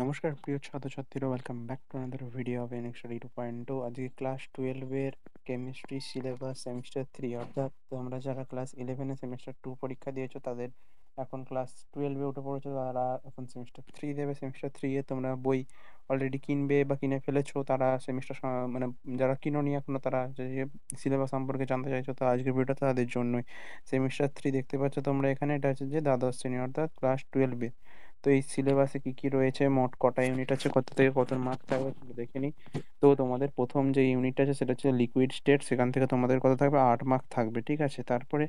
নমস্কার প্রিয় ছাত্রছাত্রীরা, welcome back to another video of NX study 2.0। আজকে ক্লাস 12 এর কেমিস্ট্রি সিলেবাস সেমিস্টার 3, অর্থাৎ তোমরা যারা ক্লাস 11 এ সেমিস্টার 2 পরীক্ষা দিয়েছো তাদের এখন ক্লাস 12 এ উঠে পড়েছো, তারা এখন সেমিস্টার 3 দেবে। সেমিস্টার 3 এ তোমরা বই অলরেডি কিনবে বা কিনে ফেলেছো, তারা সেমিস্টার মানে যারা কিনোনি এখনো, তারা যে সিলেবাস সম্পর্কে জানতে চাইছো, তো আজকের ভিডিওটা তাদের জন্যই। সেমিস্টার 3 দেখতে পাচ্ছ তোমরা এখানে, এটা হচ্ছে যে দ্বাদশ শ্রেণী অর্থাৎ ক্লাস 12 এ। তো এই সিলেবাসে কি কি রয়েছে, মোট কটা ইউনিট আছে, কত থেকে কত মার্ক থাকবে সেটা দেখে নিই। তো তোমাদের প্রথম যে ইউনিট আছে সেটা হচ্ছে লিকুইড স্টেট, সেখান থেকে তোমাদের কত থাকবে, 8 মার্ক থাকবে, ঠিক আছে। তারপরে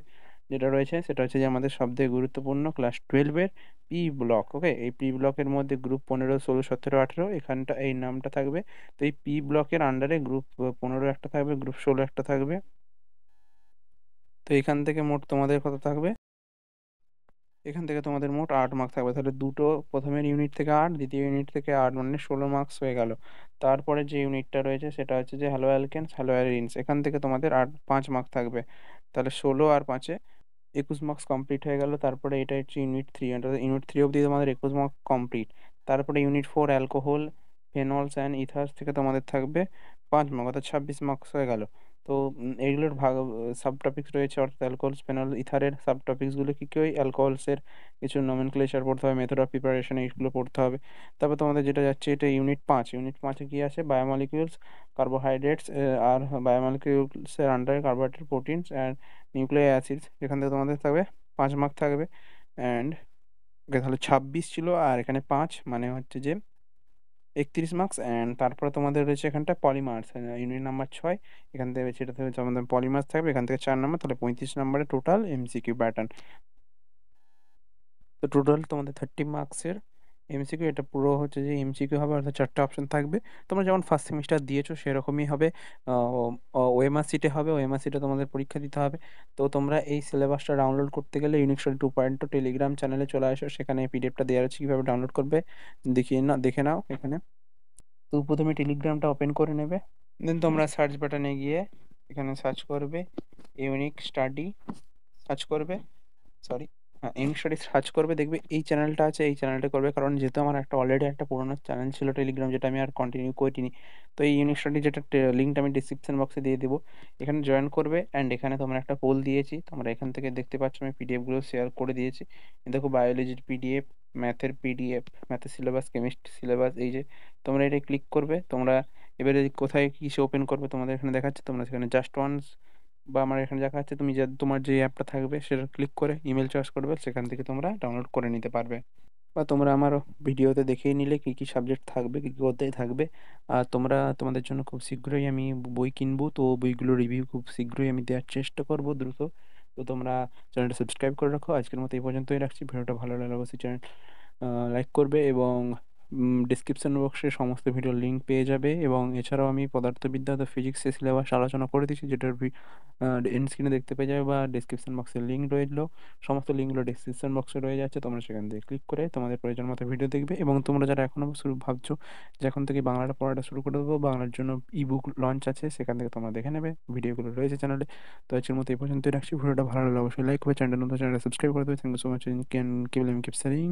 যেটা রয়েছে সেটা হচ্ছে যে আমাদের সবথেকে গুরুত্বপূর্ণ ক্লাস 12 এর পি ব্লক। ওকে, এই পি ব্লকের মধ্যে গ্রুপ 15, 16, 17, 18 এখানটা এই নামটা থাকবে। তো এই পি ব্লকের আন্ডারে গ্রুপ 15 একটা থাকবে, গ্রুপ 16 একটা থাকবে। তো এখান থেকে মোট তোমাদের কত থাকবে, এখান থেকে তোমাদের মোট 8 মার্ক থাকবে। তাহলে দুটো প্রথমের ইউনিট থেকে 8, দ্বিতীয় ইউনিট থেকে 8, মানে 16 মার্কস হয়ে গেল। তারপরে যে ইউনিটটা রয়েছে সেটা হচ্ছে যে হ্যালো অ্যালকেনস, হ্যালো অ্যারিনস, এখান থেকে তোমাদের 5 মার্ক থাকবে। তাহলে 16 আর 5-এ 21 মার্কস কমপ্লিট হয়ে গেল। তারপরে এটা হচ্ছে ইউনিট 3, ইউনিট 3 অবধি তোমাদের 21 মার্ক কমপ্লিট। তারপরে ইউনিট 4 অ্যালকোহল, ফেনলস অ্যান্ড ইথার্স থেকে তোমাদের থাকবে 5 মার্ক, অর্থাৎ 26 মার্কস হয়ে গেল। তো এইগুলোর ভাগ সাব টপিক্স রয়েছে, অর্থাৎ অ্যালকোহলস, ফেনল, ইথারের সাব টপিক্সগুলো কী কী, ওই অ্যালকোহলসের কিছু নমেনক্লেচার পড়তে হবে, মেথড অফ প্রিপারেশন, এইগুলো পড়তে হবে। তারপর তোমাদের যেটা যাচ্ছে, এটা ইউনিট 5। ইউনিট 5-এ কী আছে, বায়োমলিকিউলস, কার্বোহাইড্রেটস, আর বায়োমলিকিউলসের আন্ডারে carbohydrate, proteins and nucleic acids, এখান থেকে তোমাদের থাকবে 5 মার্ক থাকবে। অ্যান্ড তাহলে 26 ছিল, আর এখানে 5, মানে হচ্ছে যে 31 মার্কস। অ্যান্ড তারপরে তোমাদের রয়েছে এখানটা পলিমার্স, ইউনিট নাম্বার 6। এখান থেকে সেটা থেকে আমাদের পলিমার্স থাকবে, এখান থেকে 4 নম্বর, তাহলে 35 নম্বরে টোটাল এমসিকিউ প্যাটার্ন। তো টোটাল তোমাদের 30 মার্কসের এমসিকিউ, এটা পুরো হচ্ছে যে এমসিকিউ হবে, অর্থাৎ 4টে অপশন থাকবে। তোমরা যেমন ফার্স্ট সেমিস্টার দিয়েছো সেরকমই হবে। ওএমআর সিটে হবে, ওএমআর সিটে তোমাদের পরীক্ষা দিতে হবে। তো তোমরা এই সিলেবাসটা ডাউনলোড করতে গেলে ইউনিক স্টাডি 2.0 টেলিগ্রাম চ্যানেলে চলে আসো, সেখানে পিডিএফটা দেওয়া আছে কীভাবে ডাউনলোড করবে, দেখে নাও এখানে। তো প্রথমে টেলিগ্রামটা ওপেন করে নেবে, দেন তোমরা সার্চ বাটনে গিয়ে এখানে সার্চ করবে ইউনিক স্টাডি, সার্চ করবে, সরি, হ্যাঁ ইউনিক স্টাডি সার্চ করবে, দেখবে এই চ্যানেলটা আছে, এই চ্যানেলটা করবে। কারণ যেহেতু আমার অলরেডি একটা পুরোনো চ্যানেল ছিল টেলিগ্রাম, যেটা আমি আর কন্টিনিউ করিনি। তো এই ইউনিক স্টাডি যেটা লিঙ্কটা আমি ডিসক্রিপশন বক্সে দিয়ে দেবো, এখানে জয়েন করবে। অ্যান্ড এখানে তোমরা একটা পোল দিয়েছি, তোমরা এখান থেকে দেখতে পাচ্ছ আমি পিডিএফগুলো শেয়ার করে দিয়েছি। দেখো বায়োলজির পিডিএফ, ম্যাথের পিডিএফ, ম্যাথের সিলেবাস, কেমিস্ট্রি সিলেবাস, এই যে তোমরা এটা ক্লিক করবে। তোমরা এবারে কোথায় কিসে ওপেন করবে তোমাদের এখানে দেখাচ্ছে, তোমরা সেখানে জাস্ট ওয়ান্স বা আমার এখানে দেখা যাচ্ছে, তুমি তোমার যে অ্যাপটা থাকবে সেটা ক্লিক করে ইমেল চয়েস করবে, সেখান থেকে তোমরা ডাউনলোড করে নিতে পারবে। বা তোমরা আমার ভিডিওতে দেখেই নিলে কী কী সাবজেক্ট থাকবে, কী কী অধ্যায় থাকবে। আর তোমাদের জন্য খুব শীঘ্রই আমি বই কিনবো, তো বইগুলো রিভিউ খুব শীঘ্রই আমি দেওয়ার চেষ্টা করব, দ্রুত। তো তোমরা চ্যানেলটা সাবস্ক্রাইব করে রাখো। আজকের মতো এই পর্যন্তই রাখছি। ভিডিওটা ভালো লাগলে অবশ্যই চ্যানেল লাইক করবে, এবং ডিসক্রিপশন বক্সে সমস্ত ভিডিওর লিঙ্ক পেয়ে যাবে। এবং এছাড়াও আমি পদার্থবিদ্যা তো ফিজিক্সের সিলেবাস আলোচনা করে দিচ্ছি, যেটার এন্ড স্ক্রিনে দেখতে পেয়ে যাবে, বা ডিসক্রিপশন বক্সে লিঙ্ক রইলো। সমস্ত লিঙ্কগুলো ডিসক্রিপশন বক্সে রয়ে যাচ্ছে, তোমরা সেখান থেকে ক্লিক করে তোমাদের প্রয়োজন মতো ভিডিও দেখবে। এবং তোমরা যারা এখনও শুরু ভাবছো যে এখন থেকে বাংলাটা পড়াটা শুরু করে দেবো, বাংলার জন্য ইবুক লঞ্চ আছে, সেখান থেকে তোমরা দেখে নেবে, ভিডিওগুলো রয়েছে চ্যানেলে। তো আজকের মতো এই পর্যন্তই রাখছি। ভিডিওটা ভালো লাগলে অবশ্যই লাইক করবে, চ্যানেলটা সাবস্ক্রাইব করে দেবে। Thank you so much, can keep selling.